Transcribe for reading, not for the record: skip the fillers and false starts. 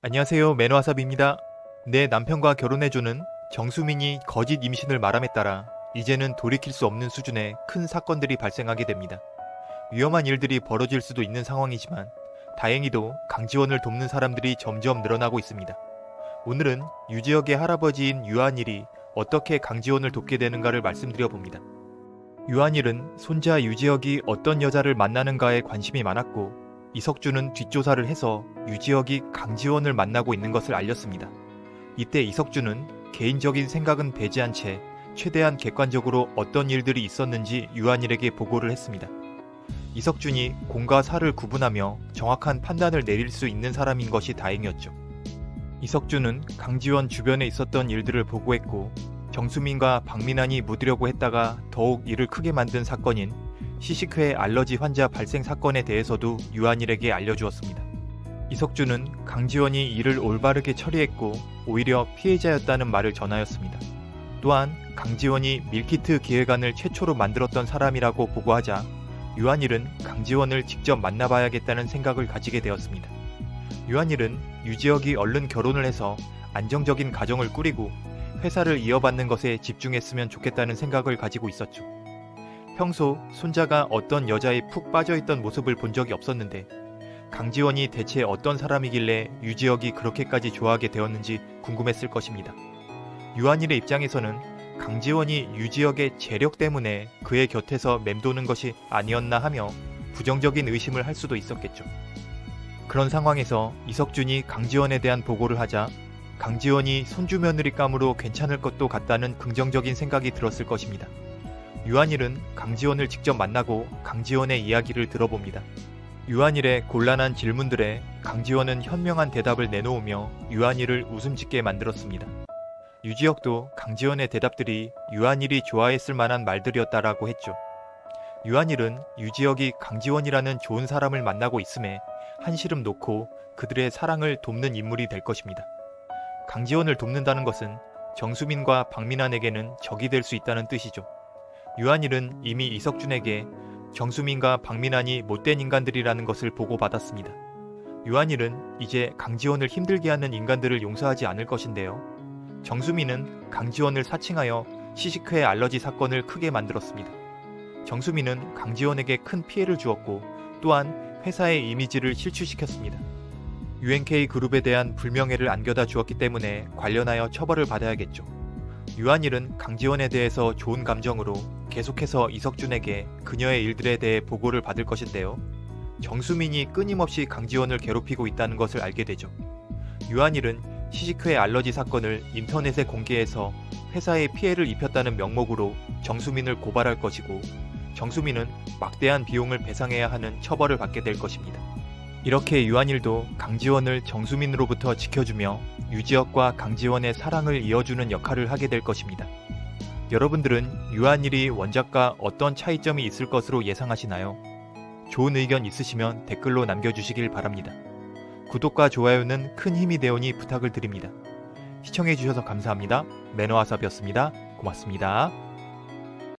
안녕하세요. 매너와삽입니다. 내 남편과 결혼해주는 정수민이 거짓 임신을 말함에 따라 이제는 돌이킬 수 없는 수준의 큰 사건들이 발생하게 됩니다. 위험한 일들이 벌어질 수도 있는 상황이지만 다행히도 강지원을 돕는 사람들이 점점 늘어나고 있습니다. 오늘은 유지혁의 할아버지인 유한일이 어떻게 강지원을 돕게 되는가를 말씀드려 봅니다. 유한일은 손자 유지혁이 어떤 여자를 만나는가에 관심이 많았고 이석준은 뒷조사를 해서 유지혁이 강지원을 만나고 있는 것을 알렸습니다. 이때 이석준은 개인적인 생각은 배제한 채 최대한 객관적으로 어떤 일들이 있었는지 유한일에게 보고를 했습니다. 이석준이 공과 사를 구분하며 정확한 판단을 내릴 수 있는 사람인 것이 다행이었죠. 이석준은 강지원 주변에 있었던 일들을 보고했고 정수민과 박민환이 묻으려고 했다가 더욱 일을 크게 만든 사건인 시식회 알러지 환자 발생 사건에 대해서도 유한일에게 알려주었습니다. 이석준은 강지원이 이를 올바르게 처리했고 오히려 피해자였다는 말을 전하였습니다. 또한 강지원이 밀키트 기획안을 최초로 만들었던 사람이라고 보고하자 유한일은 강지원을 직접 만나봐야겠다는 생각을 가지게 되었습니다. 유한일은 유지혁이 얼른 결혼을 해서 안정적인 가정을 꾸리고 회사를 이어받는 것에 집중했으면 좋겠다는 생각을 가지고 있었죠. 평소 손자가 어떤 여자에 푹 빠져있던 모습을 본 적이 없었는데 강지원이 대체 어떤 사람이길래 유지혁이 그렇게까지 좋아하게 되었는지 궁금했을 것입니다. 유한일의 입장에서는 강지원이 유지혁의 재력 때문에 그의 곁에서 맴도는 것이 아니었나 하며 부정적인 의심을 할 수도 있었겠죠. 그런 상황에서 이석준이 강지원에 대한 보고를 하자 강지원이 손주며느리감으로 괜찮을 것도 같다는 긍정적인 생각이 들었을 것입니다. 유한일은 강지원을 직접 만나고 강지원의 이야기를 들어봅니다. 유한일의 곤란한 질문들에 강지원은 현명한 대답을 내놓으며 유한일을 웃음 짓게 만들었습니다. 유지혁도 강지원의 대답들이 유한일이 좋아했을 만한 말들이었다라고 했죠. 유한일은 유지혁이 강지원이라는 좋은 사람을 만나고 있음에 한시름 놓고 그들의 사랑을 돕는 인물이 될 것입니다. 강지원을 돕는다는 것은 정수민과 박민환에게는 적이 될 수 있다는 뜻이죠. 유한일은 이미 이석준에게 정수민과 박민환이 못된 인간들이라는 것을 보고받았습니다. 유한일은 이제 강지원을 힘들게 하는 인간들을 용서하지 않을 것인데요. 정수민은 강지원을 사칭하여 시식회 알러지 사건을 크게 만들었습니다. 정수민은 강지원에게 큰 피해를 주었고 또한 회사의 이미지를 실추시켰습니다. UNK 그룹에 대한 불명예를 안겨다 주었기 때문에 관련하여 처벌을 받아야겠죠. 유한일은 강지원에 대해서 좋은 감정으로 계속해서 이석준에게 그녀의 일들에 대해 보고를 받을 것인데요. 정수민이 끊임없이 강지원을 괴롭히고 있다는 것을 알게 되죠. 유한일은 시식회 알러지 사건을 인터넷에 공개해서 회사에 피해를 입혔다는 명목으로 정수민을 고발할 것이고 정수민은 막대한 비용을 배상해야 하는 처벌을 받게 될 것입니다. 이렇게 유한일도 강지원을 정수민으로부터 지켜주며 유지혁과 강지원의 사랑을 이어주는 역할을 하게 될 것입니다. 여러분들은 유한일이 원작과 어떤 차이점이 있을 것으로 예상하시나요? 좋은 의견 있으시면 댓글로 남겨주시길 바랍니다. 구독과 좋아요는 큰 힘이 되오니 부탁을 드립니다. 시청해주셔서 감사합니다. 매너와삽이었습니다. 고맙습니다.